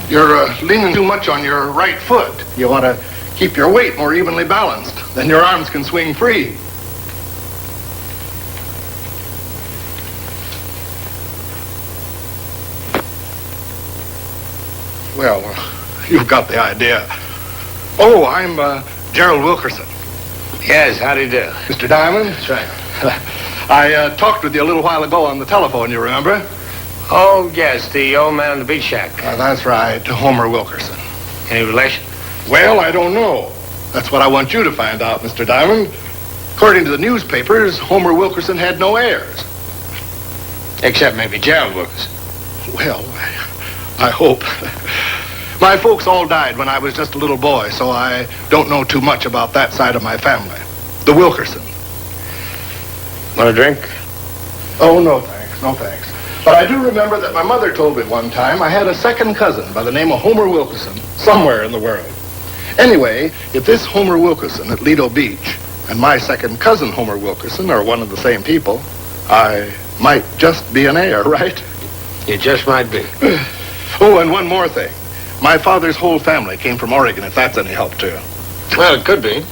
You're leaning too much on your right foot. You want to keep your weight more evenly balanced. Then your arms can swing free. Well, you've got the idea. Oh, I'm Gerald Wilkerson. Yes, how do you do? Mr. Diamond? That's right. I talked with you a little while ago on the telephone, you remember? Oh, yes, the old man in the beach shack. That's right, Homer Wilkerson. Any relation? Well, I don't know. That's what I want you to find out, Mr. Diamond. According to the newspapers, Homer Wilkerson had no heirs. Except maybe Gerald Wilkerson. Well, I hope. My folks all died when I was just a little boy, so I don't know too much about that side of my family. The Wilkerson. Want a drink? Oh, no thanks, no thanks. But I do remember that my mother told me one time I had a second cousin by the name of Homer Wilkerson somewhere in the world. Anyway, if this Homer Wilkerson at Lido Beach and my second cousin Homer Wilkerson are one of the same people, I might just be an heir, right? You just might be. Oh, and one more thing. My father's whole family came from Oregon, if that's any help to you. Well, it could be.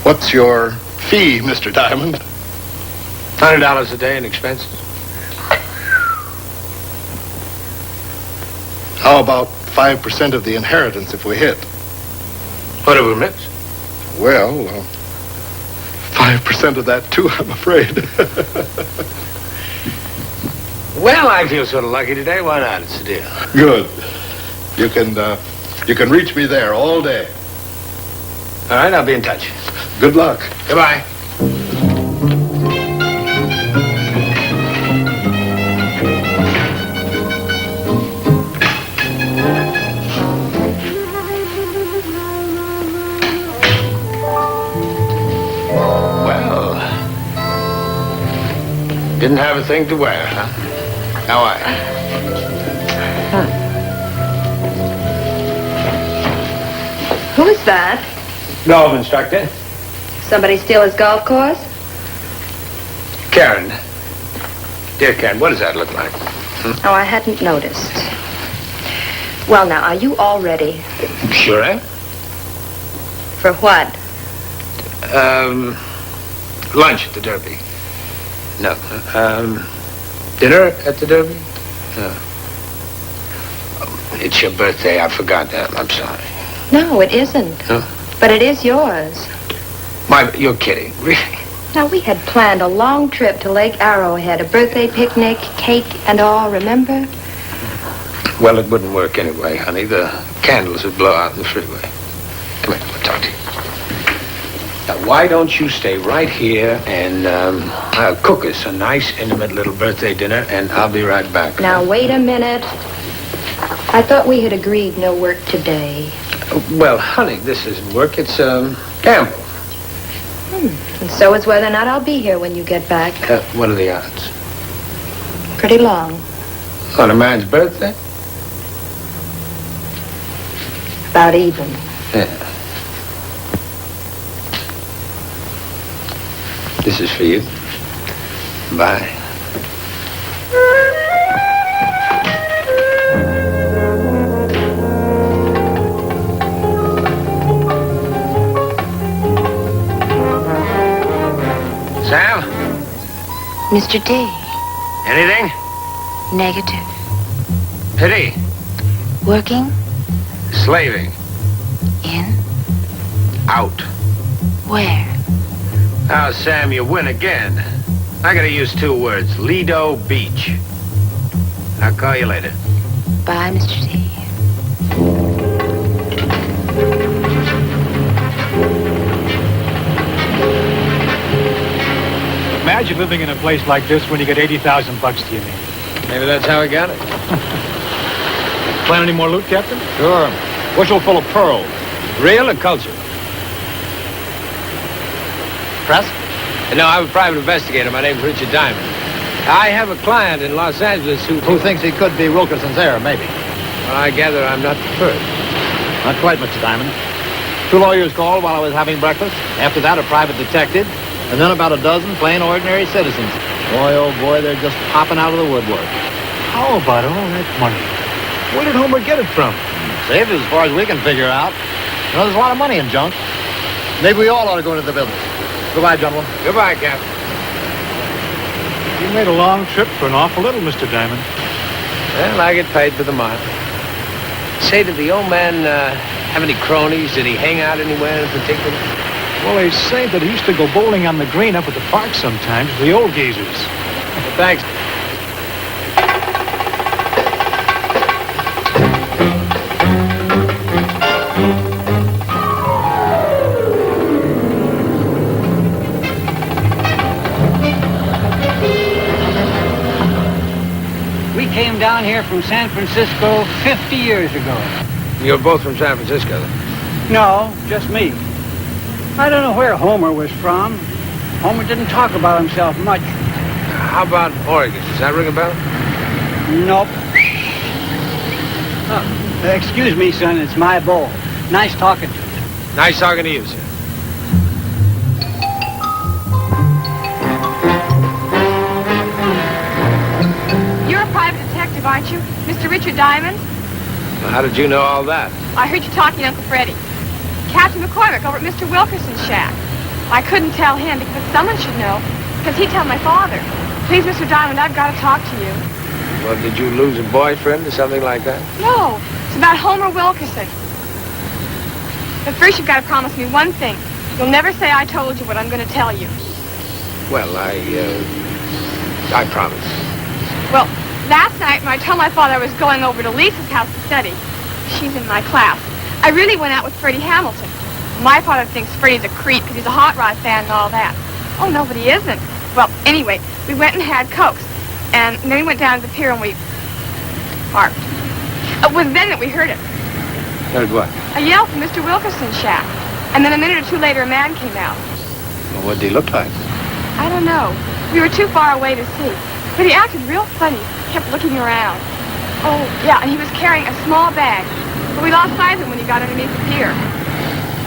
What's your fee, Mr. Diamond? $100 a day in expenses. How about 5% of the inheritance if we hit? What do we miss? Well, 5% of that too, I'm afraid. Well, I feel sort of lucky today. Why not? It's a deal. Good. You can reach me there all day. All right, I'll be in touch. Good luck. Goodbye. Didn't have a thing to wear, huh? How are you? Who is that? Golf instructor. Somebody steal his golf course? Karen. Dear Karen, what does that look like? Oh, I hadn't noticed. Well, now, are you all ready? Sure am. For what? Lunch at the Derby. No. Dinner at the Derby? No. Oh, it's your birthday. I forgot that. I'm sorry. No, it isn't. No? But it is yours. You're kidding. Really? Now, we had planned a long trip to Lake Arrowhead, a birthday picnic, cake and all, remember? Well, it wouldn't work anyway, honey. The candles would blow out in the freeway. Come here, I'll talk to you. Now, why don't you stay right here and cook us a nice, intimate little birthday dinner, and I'll be right back. Now, wait a minute. I thought we had agreed no work today. Well, honey, this isn't work. It's gamble. And so is whether or not I'll be here when you get back. What are the odds? Pretty long. On a man's birthday? About even. Yeah. This is for you. Bye. Sam? Mr. D. Anything? Negative. Pity. Working? Slaving. In? Out. Where? Now, Sam, you win again. I gotta use 2 words. Lido Beach. I'll call you later. Bye, Mr. D. Imagine living in a place like this when you get 80,000 bucks to your name. Maybe that's how I got it. Plan any more loot, Captain? Sure. Bushel full of pearls. Real or culture? Press? No, I'm a private investigator. My name's Richard Diamond. I have a client in Los Angeles who thinks he could be Wilkerson's heir, maybe. Well, I gather I'm not the first. Not quite, Mr. Diamond. 2 lawyers called while I was having breakfast. After that, a private detective. And then about a dozen plain, ordinary citizens. Boy, oh boy, they're just popping out of the woodwork. How about all that money? Where did Homer get it from? Saved it as far as we can figure out. You know, there's a lot of money in junk. Maybe we all ought to go into the business. Goodbye, gentlemen. Goodbye, Captain. You made a long trip for an awful little, Mr. Diamond. Well, I get paid for the mile. Say, did the old man have any cronies? Did he hang out anywhere in particular? Well, they say that he used to go bowling on the green up at the park sometimes, the old geezers. Well, thanks. We came down here from San Francisco 50 years ago. You're both from San Francisco, then? No, just me. I don't know where Homer was from. Homer didn't talk about himself much. How about Oregon? Does that ring a bell? Nope. Excuse me, son, it's my bowl. Nice talking to you. Nice talking to you, sir. You're a private detective, aren't you? Mr. Richard Diamond? Well, how did you know all that? I heard you talking to Uncle Freddie. Captain McCormick over at Mr. Wilkerson's shack. I couldn't tell him because someone should know, because he'd tell my father. Please, Mr. Diamond, I've got to talk to you. Well, did you lose a boyfriend or something like that? No, it's about Homer Wilkerson. But first you've got to promise me one thing. You'll never say I told you what I'm going to tell you. Well, I promise. Well, last night when I told my father I was going over to Lisa's house to study, she's in my class, I really went out with Freddie Hamilton. My father thinks Freddie's a creep because he's a hot rod fan and all that. Oh, no, but he isn't. Well, anyway, we went and had Cokes. And then we went down to the pier and we parked. It was then that we heard it. Heard what? A yell from Mr. Wilkerson's shack. And then a minute or two later, a man came out. Well, what did he look like? I don't know. We were too far away to see. But he acted real funny. Kept looking around. Oh, yeah, and he was carrying a small bag. But we lost sight of him when he got underneath the pier.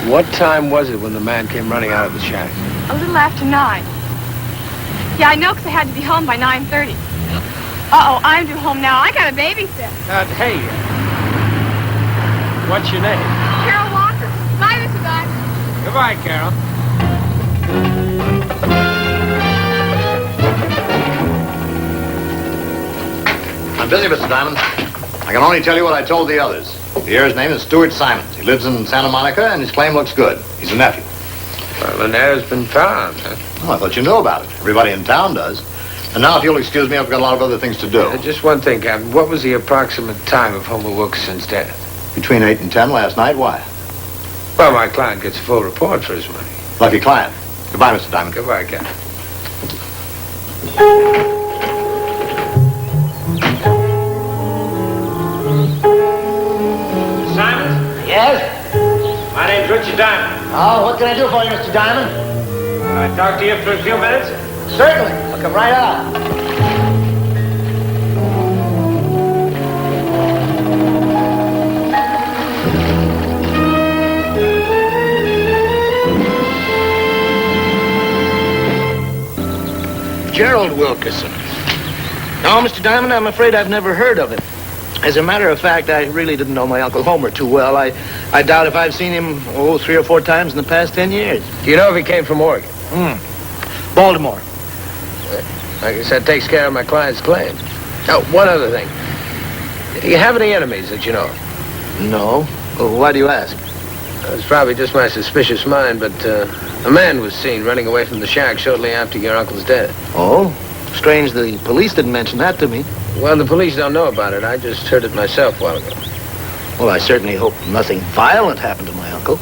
What time was it when the man came running out of the shack? A little after 9. Yeah, I know because I had to be home by 9:30. Uh-oh, I'm due home now. I got a babysit. Hey, what's your name? Carol Walker. Bye, Mr. Diamond. Goodbye, Carol. I'm busy, Mr. Diamond. I can only tell you what I told the others. The heir's name is Stuart Simons. He lives in Santa Monica, and his claim looks good. He's a nephew. Well, an heir's been found, huh? Oh, I thought you knew about it. Everybody in town does. And now, if you'll excuse me, I've got a lot of other things to do. Just one thing, Captain. What was the approximate time of Homer Wilkerson's death? Between 8 and 10 last night. Why? Well, my client gets a full report for his money. Lucky client. Goodbye, Mr. Diamond. Goodbye, Captain. Simon? Yes? My name's Richard Diamond. Oh, what can I do for you, Mr. Diamond? Can I talk to you for a few minutes? Certainly. I'll come right out. Gerald Wilkerson. No, Mr. Diamond, I'm afraid I've never heard of him. As a matter of fact, I really didn't know my Uncle Homer too well. I doubt if I've seen him, 3 or 4 times in the past 10 years. Do you know if he came from Oregon? Baltimore. Like I said, takes care of my client's claim. Oh, one other thing. Do you have any enemies that you know of? No. Why do you ask? It's probably just my suspicious mind, but a man was seen running away from the shack shortly after your uncle's death. Oh? Strange the police didn't mention that to me. Well, the police don't know about it. I just heard it myself a while ago. Well, I certainly hope nothing violent happened to my uncle.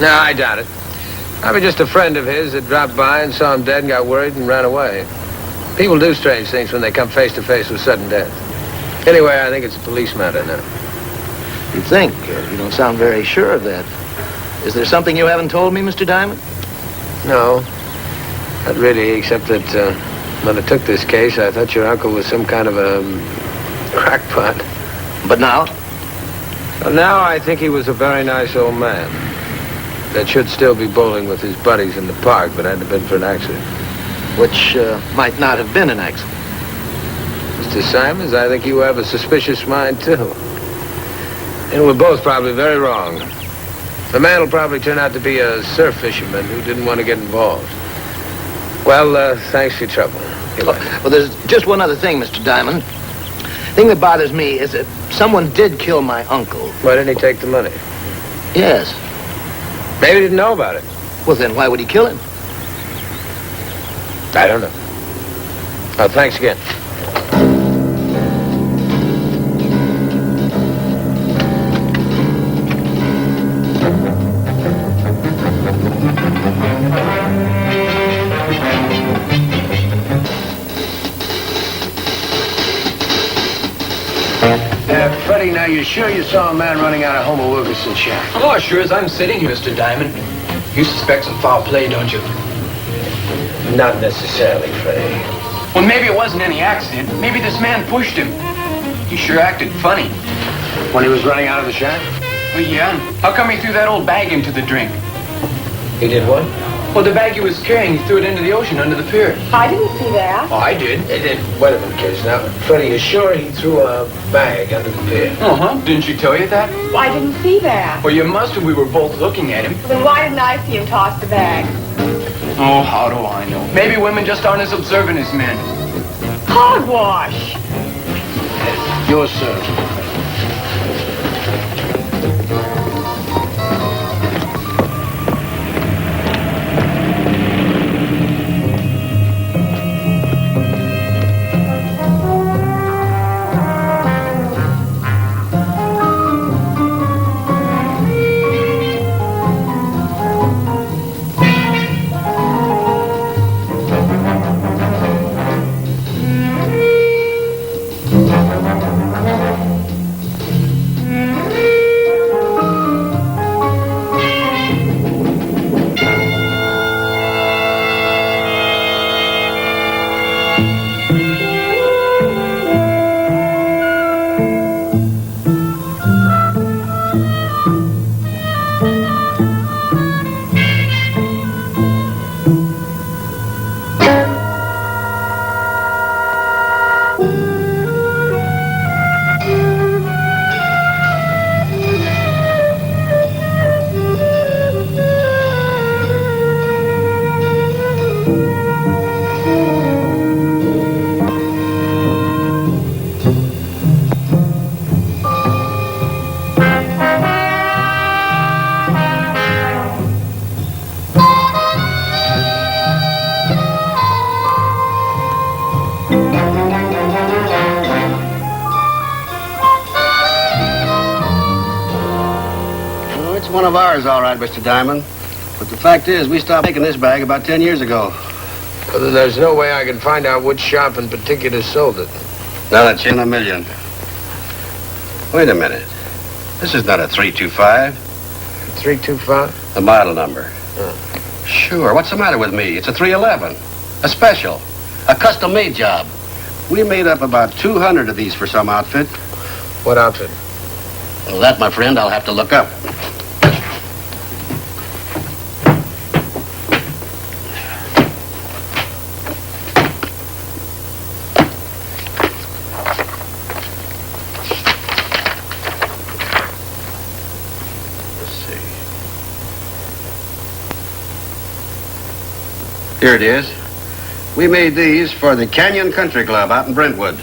No, I doubt it. Probably just a friend of his that dropped by and saw him dead and got worried and ran away. People do strange things when they come face to face with sudden death. Anyway, I think it's a police matter now. You think? You don't sound very sure of that. Is there something you haven't told me, Mr. Diamond? No, not really, except that when I took this case, I thought your uncle was some kind of a crackpot. But now? Well, now I think he was a very nice old man that should still be bowling with his buddies in the park, but hadn't been for an accident. Which might not have been an accident. Mr. Simons, I think you have a suspicious mind, too. And we're both probably very wrong. The man will probably turn out to be a surf fisherman who didn't want to get involved. Well, thanks for your trouble. Well, there's just one other thing, Mr. Diamond. The thing that bothers me is that someone did kill my uncle. Why didn't he take the money? Yes. Maybe he didn't know about it. Well, then why would he kill him? I don't know. Oh, thanks again. Freddie, now you sure you saw a man running out of Homer Wilkerson's shack? Oh, sure as I'm sitting here, Mr. Diamond. You suspect some foul play, don't you? Not necessarily, Freddie. Well, maybe it wasn't any accident. Maybe this man pushed him. He sure acted funny. When he was running out of the shack? Well, yeah. How come he threw that old bag into the drink? He did what? Well, the bag he was carrying, he threw it into the ocean under the pier. I didn't see that. Oh, I did. Wait a minute, kids. Now, Freddie, you're sure he threw a bag under the pier? Uh-huh. Didn't she tell you that? Well, I didn't see that. Well, you must have. We were both looking at him. Then why didn't I see him toss the bag? Oh, how do I know? Maybe women just aren't as observant as men. Hogwash. Yours, sir. one of ours, all right, Mr. Diamond. But the fact is, we stopped making this bag about 10 years ago. Well, then there's no way I can find out which shop in particular sold it. Now that's in a million. Wait a minute. This is not a 325. 325? The model number. Sure. What's the matter with me? It's a 311. A special. A custom-made job. We made up about 200 of these for some outfit. What outfit? Well, that, my friend, I'll have to look up. Here it is. We made these for the Canyon Country Club out in Brentwood.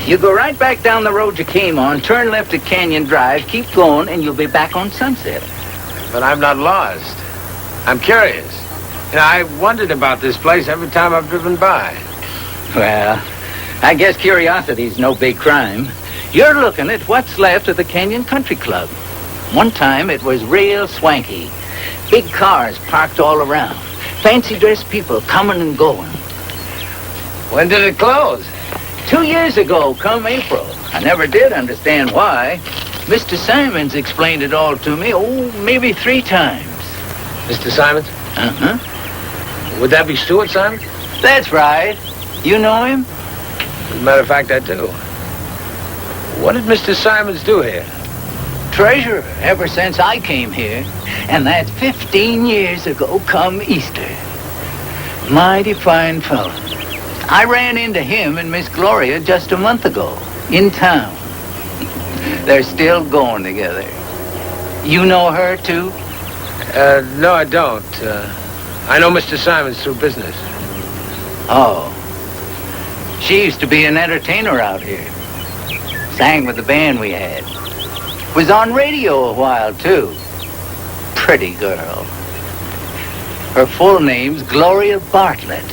You go right back down the road you came on, turn left at Canyon Drive, keep going, and you'll be back on Sunset. But I'm not lost. I'm curious. You know, I wondered about this place every time I've driven by. Well, I guess curiosity's no big crime. You're looking at what's left of the Canyon Country Club. One time it was real swanky. Big cars parked all around. Fancy dressed people coming and going. When did it close? 2 years ago, come April. I never did understand why. Mr. Simons explained it all to me, maybe 3 times. Mr. Simons? Uh-huh. Would that be Stuart Simons? That's right. You know him? As a matter of fact, I do. What did Mr. Simons do here? Treasurer ever since I came here. And that's 15 years ago come Easter. Mighty fine fellow. I ran into him and Miss Gloria just a month ago, in town. They're still going together. You know her, too? No, I don't. I know Mr. Simons through business. Oh. She used to be an entertainer out here. Sang with the band we had. Was on radio a while, too. Pretty girl. Her full name's Gloria Bartlett.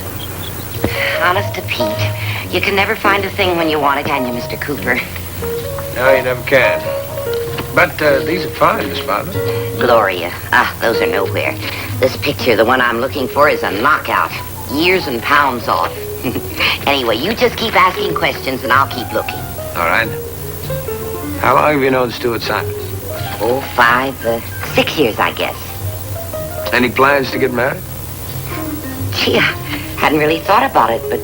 Honest to Pete, you can never find a thing when you want it, can you, Mr. Cooper? No, you never can. But these are fine, Miss Bartlett. Gloria. Those are nowhere. This picture, the one I'm looking for, is a knockout. Years and pounds off. Anyway, you just keep asking questions and I'll keep looking. All right. How long have you known Stuart Simons? 6 years, I guess. Any plans to get married? Gee, I hadn't really thought about it, but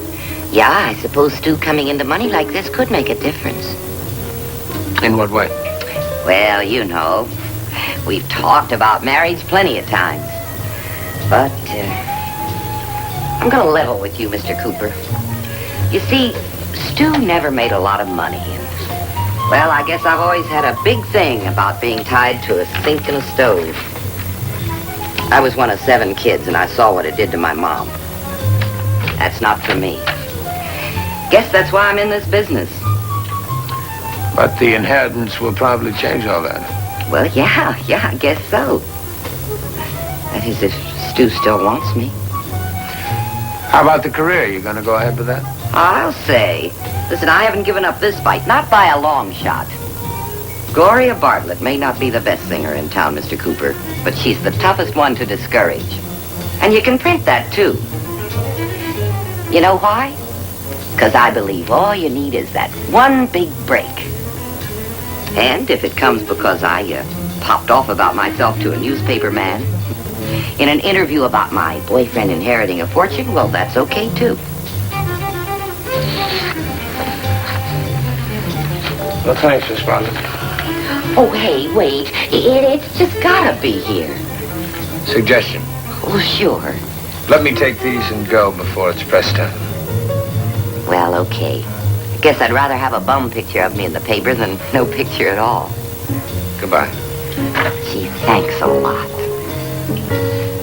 yeah, I suppose Stu coming into money like this could make a difference. In what way? Well, you know, we've talked about marriage plenty of times. But, I'm gonna level with you, Mr. Cooper. You see, Stu never made a lot of money, and, well, I guess I've always had a big thing about being tied to a sink and a stove. I was one of 7 kids, and I saw what it did to my mom. That's not for me. Guess that's why I'm in this business. But the inheritance will probably change all that. Well, yeah, I guess so. That is, if Stu still wants me. How about the career? You gonna go ahead with that? I'll say. Listen, I haven't given up this fight, not by a long shot. Gloria Bartlett may not be the best singer in town, Mr. Cooper, but she's the toughest one to discourage. And you can print that, too. You know why? Because I believe all you need is that one big break. And if it comes because I popped off about myself to a newspaper man in an interview about my boyfriend inheriting a fortune, well, that's okay, too. Well, thanks, Miss Bartlett. Oh, hey, wait. It's just gotta be here. Suggestion. Oh, sure. Let me take these and go before it's press time. Well, okay. Guess I'd rather have a bum picture of me in the paper than no picture at all. Goodbye. Gee, thanks a lot.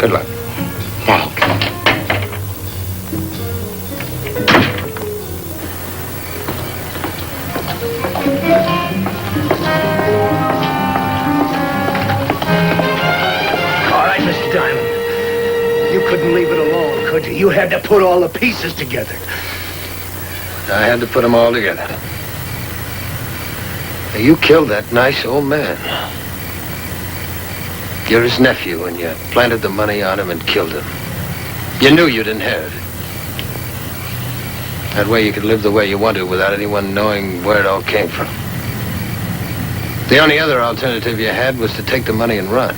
Good luck. All right, Mr. Diamond. You couldn't leave it alone, could you? You had to put all the pieces together. I had to put them all together. Now, you killed that nice old man. You're his nephew, and you planted the money on him and killed him. You knew you'd inherit it. That way you could live the way you wanted without anyone knowing where it all came from. The only other alternative you had was to take the money and run.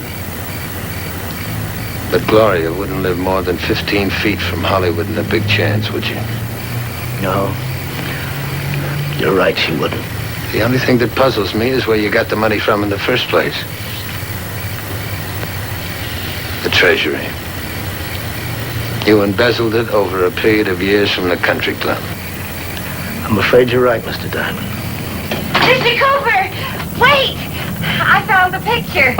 But Gloria wouldn't live more than 15 feet from Hollywood in a big chance, would you? No. You're right, she wouldn't. The only thing that puzzles me is where you got the money from in the first place. The Treasury. You embezzled it over a period of years from the country club. I'm afraid you're right, Mr. Diamond. Mr. Cooper! Wait! I found the picture.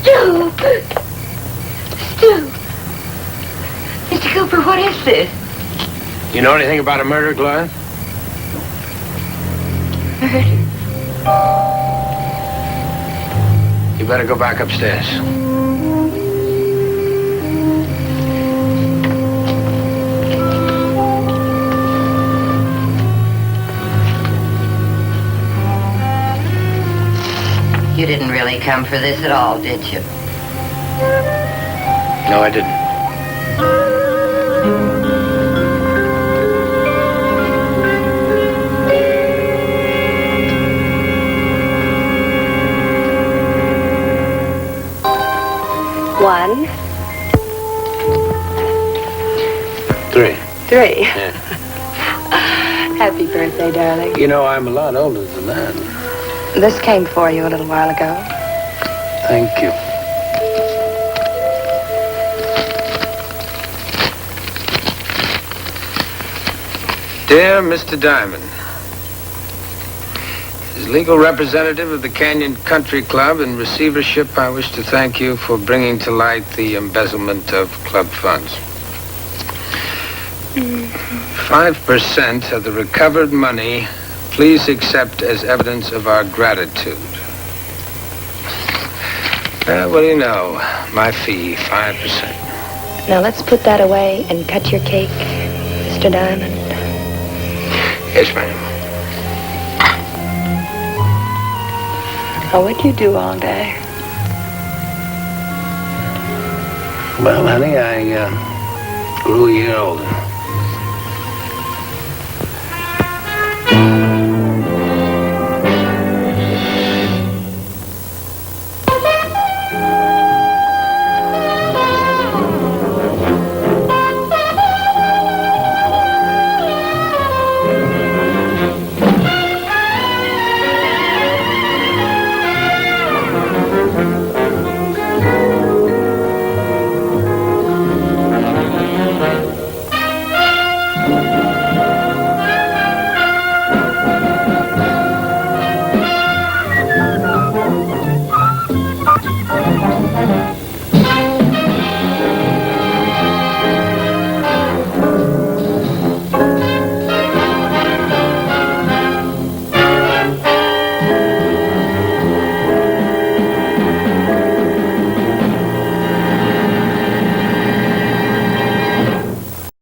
Stu! Stu! Mr. Cooper, what is this? You know anything about a murder, Gloria? Murder? You better go back upstairs. You didn't really come for this at all, did you? No, I didn't. One. 3. 3. Yeah. Happy birthday, darling. You know, I'm a lot older than that. This came for you a little while ago. Thank you. Dear Mr. Diamond, as legal representative of the Canyon Country Club in receivership, I wish to thank you for bringing to light the embezzlement of club funds. 5% of the recovered money, please accept as evidence of our gratitude. What do you know? My fee, 5%. Now let's put that away and cut your cake, Mr. Diamond. Yes, ma'am. Oh, what'd you do all day? Well, honey, I grew a year older.